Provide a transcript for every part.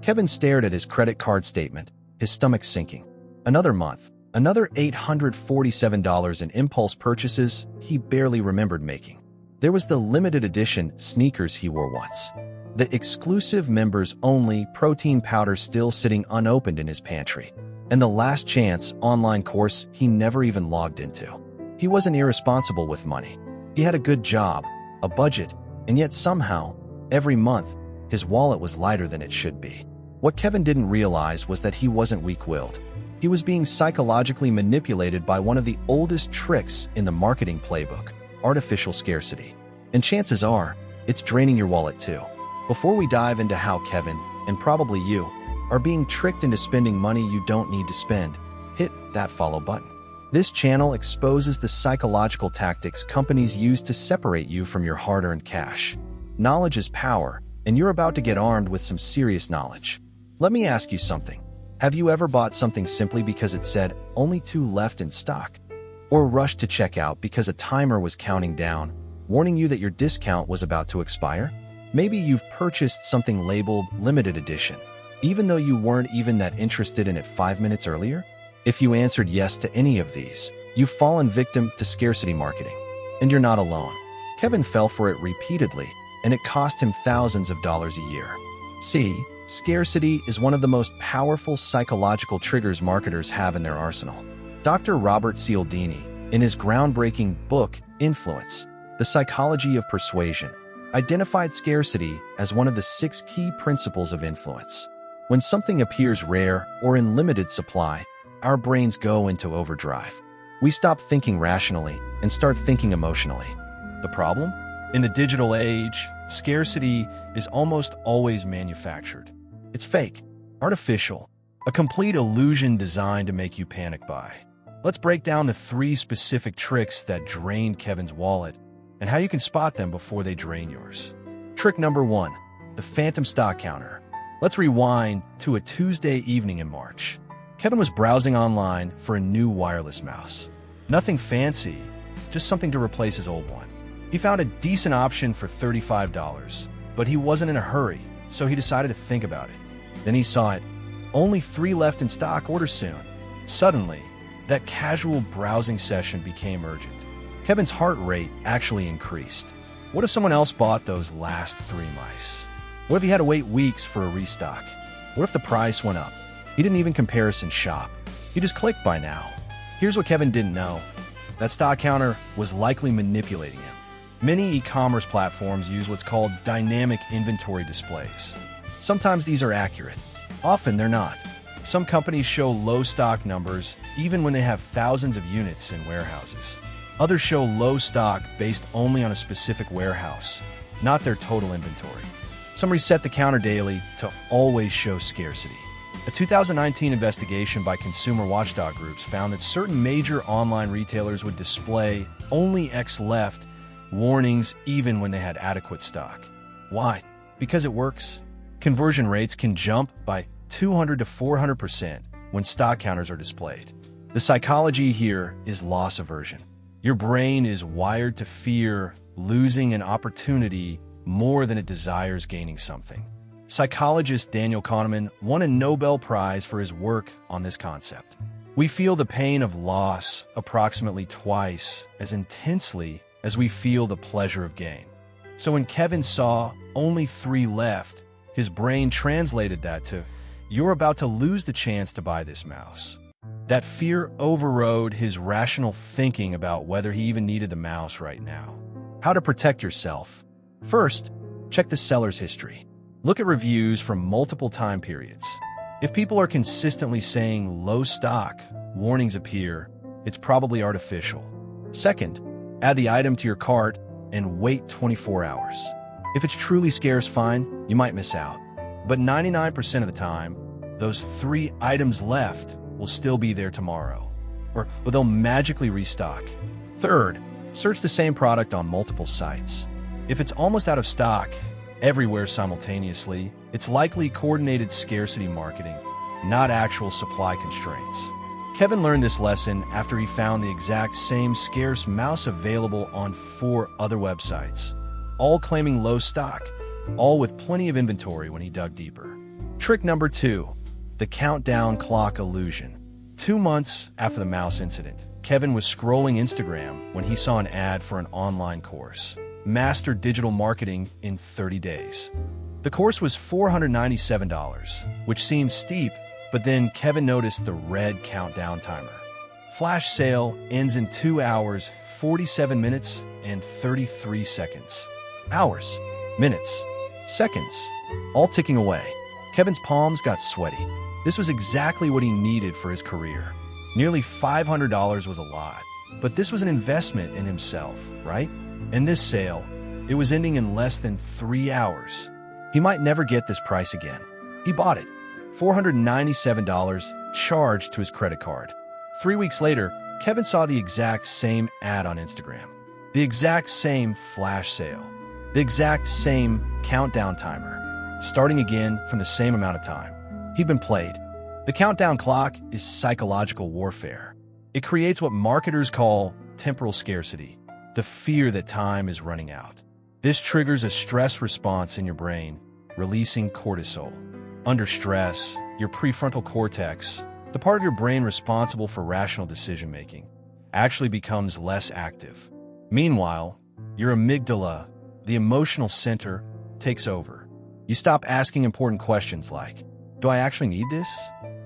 Kevin stared at his credit card statement, his stomach sinking. Another month, another $847 in impulse purchases he barely remembered making. There was the limited edition sneakers he wore once. The exclusive members-only protein powder still sitting unopened in his pantry. And the last chance online course he never even logged into. He wasn't irresponsible with money. He had a good job, a budget, and yet somehow, every month, his wallet was lighter than it should be. What Kevin didn't realize was that he wasn't weak-willed. He was being psychologically manipulated by one of the oldest tricks in the marketing playbook, artificial scarcity. And chances are, it's draining your wallet too. Before we dive into how Kevin, and probably you, are being tricked into spending money you don't need to spend, hit that follow button. This channel exposes the psychological tactics companies use to separate you from your hard-earned cash. Knowledge is power, and you're about to get armed with some serious knowledge. Let me ask you something. Have you ever bought something simply because it said only 2 left in stock? Or rushed to check out because a timer was counting down, warning you that your discount was about to expire? Maybe you've purchased something labeled limited edition, even though you weren't even that interested in it 5 minutes earlier? If you answered yes to any of these, you've fallen victim to scarcity marketing. And you're not alone. Kevin fell for it repeatedly, and it cost him thousands of dollars a year. See, scarcity is one of the most powerful psychological triggers marketers have in their arsenal. Dr. Robert Cialdini, in his groundbreaking book, Influence, The Psychology of Persuasion, identified scarcity as one of the 6 key principles of influence. When something appears rare or in limited supply, our brains go into overdrive. We stop thinking rationally and start thinking emotionally. The problem? In the digital age, scarcity is almost always manufactured. It's fake, artificial, a complete illusion designed to make you panic buy. Let's break down the 3 specific tricks that drained Kevin's wallet and how you can spot them before they drain yours. Trick number 1, the phantom stock counter. Let's rewind to a Tuesday evening in March. Kevin was browsing online for a new wireless mouse. Nothing fancy, just something to replace his old one. He found a decent option for $35, but he wasn't in a hurry, so he decided to think about it. Then he saw it. Only 3 left in stock, order soon. Suddenly, that casual browsing session became urgent. Kevin's heart rate actually increased. What if someone else bought those last 3 mice? What if he had to wait weeks for a restock? What if the price went up? He didn't even comparison shop. He just clicked buy now. Here's what Kevin didn't know. That stock counter was likely manipulating him. Many e-commerce platforms use what's called dynamic inventory displays. Sometimes these are accurate. Often they're not. Some companies show low stock numbers even when they have thousands of units in warehouses. Others show low stock based only on a specific warehouse, not their total inventory. Some reset the counter daily to always show scarcity. A 2019 investigation by consumer watchdog groups found that certain major online retailers would display only X left warnings even when they had adequate stock. Why? Because it works. Conversion rates can jump by 200 to 400% when stock counters are displayed. The psychology here is loss aversion. Your brain is wired to fear losing an opportunity more than it desires gaining something. Psychologist Daniel Kahneman won a Nobel Prize for his work on this concept. We feel the pain of loss approximately twice as intensely as we feel the pleasure of gain. So when Kevin saw only 3 left, his brain translated that to, "You're about to lose the chance to buy this mouse." That fear overrode his rational thinking about whether he even needed the mouse right now. How to protect yourself. First, check the seller's history. Look at reviews from multiple time periods. If people are consistently saying low stock, warnings appear, it's probably artificial. Second, add the item to your cart and wait 24 hours. If it's truly scarce, fine, you might miss out. But 99% of the time, those 3 items left will still be there tomorrow, or they'll magically restock. Third, search the same product on multiple sites. If it's almost out of stock everywhere simultaneously, it's likely coordinated scarcity marketing, not actual supply constraints. Kevin learned this lesson after he found the exact same scarce mouse available on 4 other websites, all claiming low stock, all with plenty of inventory when he dug deeper. Trick number 2. The countdown clock illusion. 2 months after the mouse incident, Kevin was scrolling Instagram when he saw an ad for an online course, Master Digital Marketing in 30 Days. The course was $497, which seemed steep, but then Kevin noticed the red countdown timer. Flash sale ends in 2 hours, 47 minutes, and 33 seconds. Hours, minutes, seconds, all ticking away. Kevin's palms got sweaty. This was exactly what he needed for his career. Nearly $500 was a lot, but this was an investment in himself, right? And this sale, it was ending in less than 3 hours. He might never get this price again. He bought it. $497 charged to his credit card. 3 weeks later, Kevin saw the exact same ad on Instagram. The exact same flash sale. The exact same countdown timer. Starting again from the same amount of time. He'd been played. The countdown clock is psychological warfare. It creates what marketers call temporal scarcity, the fear that time is running out. This triggers a stress response in your brain, releasing cortisol. Under stress, your prefrontal cortex, the part of your brain responsible for rational decision-making, actually becomes less active. Meanwhile, your amygdala, the emotional center, takes over. You stop asking important questions like, do I actually need this?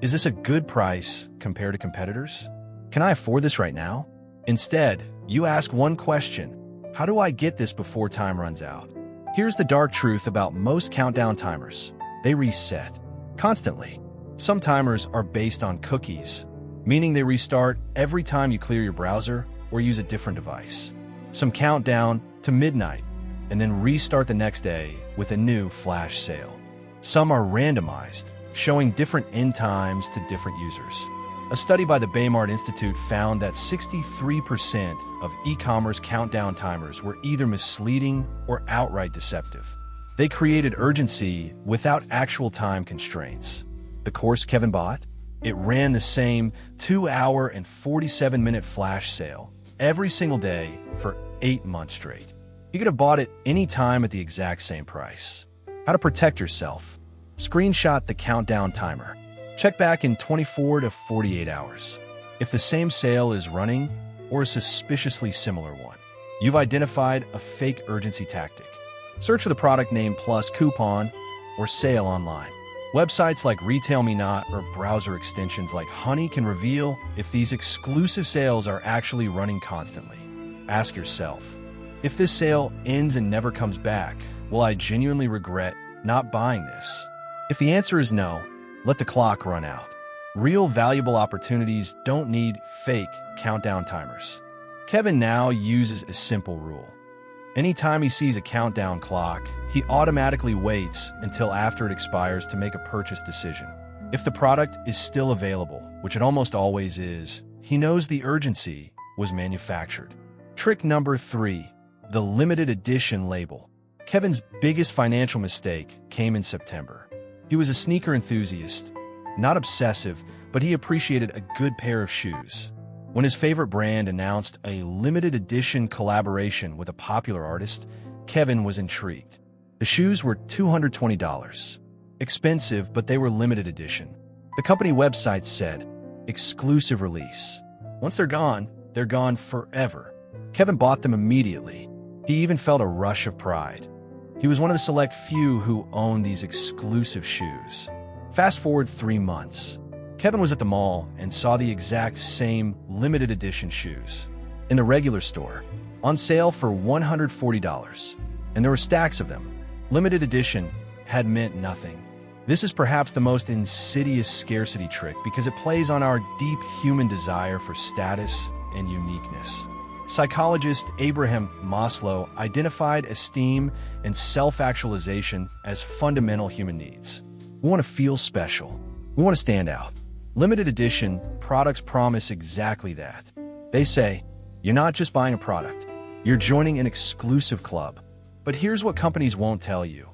Is this a good price compared to competitors? Can I afford this right now? Instead, you ask one question, how do I get this before time runs out? Here's the dark truth about most countdown timers. They reset constantly. Some timers are based on cookies, meaning they restart every time you clear your browser or use a different device. Some count down to midnight and then restart the next day with a new flash sale. Some are randomized, showing different end times to different users. A study by the Baymard Institute found that 63% of e-commerce countdown timers were either misleading or outright deceptive. They created urgency without actual time constraints. The course Kevin bought? It ran the same 2-hour and 47-minute flash sale every single day for 8 months straight. You could have bought it any time at the exact same price. How to protect yourself. Screenshot the countdown timer. Check back in 24 to 48 hours. If the same sale is running or a suspiciously similar one, you've identified a fake urgency tactic. Search for the product name plus coupon or sale online. Websites like Retail Me Not or browser extensions like Honey can reveal if these exclusive sales are actually running constantly. Ask yourself, if this sale ends and never comes back, will I genuinely regret not buying this? If the answer is no, let the clock run out. Real valuable opportunities don't need fake countdown timers. Kevin now uses a simple rule. Anytime he sees a countdown clock, he automatically waits until after it expires to make a purchase decision. If the product is still available, which it almost always is, he knows the urgency was manufactured. Trick number 3, the limited edition label. Kevin's biggest financial mistake came in September. He was a sneaker enthusiast, not obsessive, but he appreciated a good pair of shoes. When his favorite brand announced a limited edition collaboration with a popular artist, Kevin was intrigued. The shoes were $220. Expensive, but they were limited edition. The company website said, exclusive release. Once they're gone forever. Kevin bought them immediately. He even felt a rush of pride. He was one of the select few who owned these exclusive shoes. Fast forward 3 months. Kevin was at the mall and saw the exact same limited edition shoes in the regular store, on sale for $140, and there were stacks of them. Limited edition had meant nothing. This is perhaps the most insidious scarcity trick because it plays on our deep human desire for status and uniqueness. Psychologist Abraham Maslow identified esteem and self-actualization as fundamental human needs. We want to feel special. We want to stand out. Limited edition products promise exactly that. They say, you're not just buying a product, you're joining an exclusive club. But here's what companies won't tell you.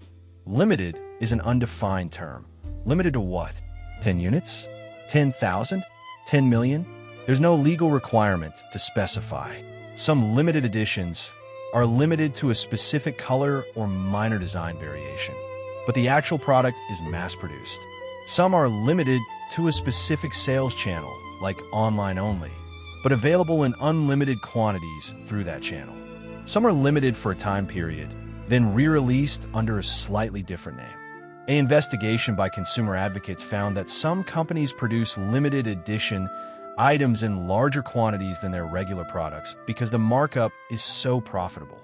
Limited is an undefined term. Limited to what? 10 units? 10,000? 10 million? There's no legal requirement to specify. Some limited editions are limited to a specific color or minor design variation. but the actual product is mass-produced. Some are limited to a specific sales channel, like online only, but available in unlimited quantities through that channel. Some are limited for a time period, then re-released under a slightly different name. An investigation by consumer advocates found that some companies produce limited edition items in larger quantities than their regular products because the markup is so profitable.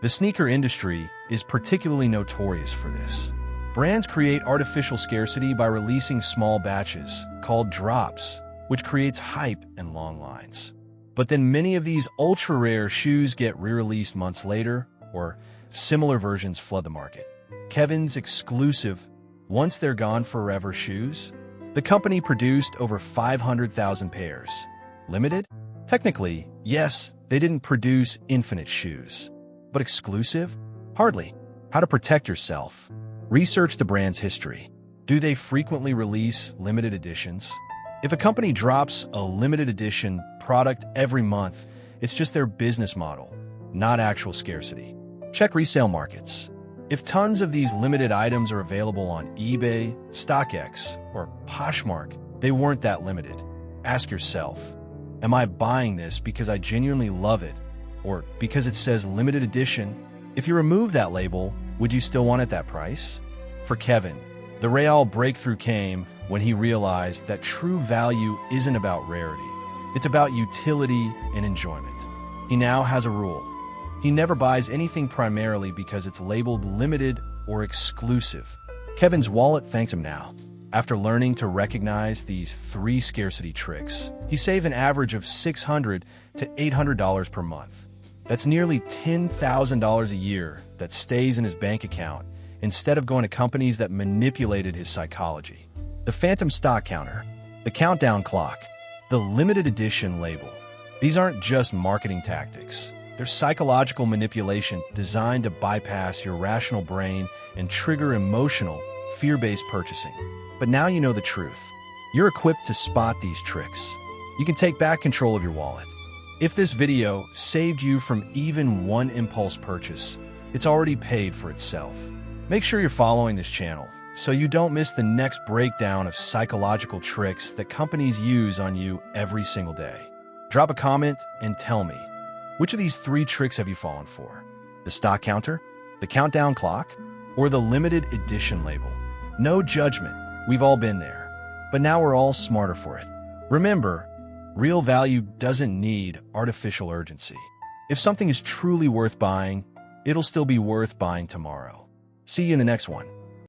The sneaker industry is particularly notorious for this. Brands create artificial scarcity by releasing small batches, called drops, which creates hype and long lines. But then many of these ultra-rare shoes get re-released months later, or similar versions flood the market. Kevin's exclusive, once they're gone forever shoes? The company produced over 500,000 pairs. Limited? Technically, yes, they didn't produce infinite shoes. But exclusive? Hardly. How to protect yourself? Research the brand's history. Do they frequently release limited editions? If a company drops a limited edition product every month, it's just their business model, not actual scarcity. Check resale markets. If tons of these limited items are available on eBay, StockX, or Poshmark, they weren't that limited. Ask yourself, am I buying this because I genuinely love it, or because it says limited edition? If you remove that label, would you still want it that price? For Kevin, the real breakthrough came when he realized that true value isn't about rarity. It's about utility and enjoyment. He now has a rule. He never buys anything primarily because it's labeled limited or exclusive. Kevin's wallet thanks him now. After learning to recognize these 3 scarcity tricks, he saved an average of $600 to $800 per month. That's nearly $10,000 a year that stays in his bank account instead of going to companies that manipulated his psychology. The phantom stock counter, the countdown clock, the limited edition label. These aren't just marketing tactics. They're psychological manipulation designed to bypass your rational brain and trigger emotional, fear-based purchasing. But now you know the truth. You're equipped to spot these tricks. You can take back control of your wallet. If this video saved you from even one impulse purchase, it's already paid for itself. Make sure you're following this channel so you don't miss the next breakdown of psychological tricks that companies use on you every single day. Drop a comment and tell me, which of these 3 tricks have you fallen for? The stock counter, the countdown clock, or the limited edition label? No judgment, we've all been there. But now we're all smarter for it. Remember, real value doesn't need artificial urgency. If something is truly worth buying, it'll still be worth buying tomorrow. See you in the next one.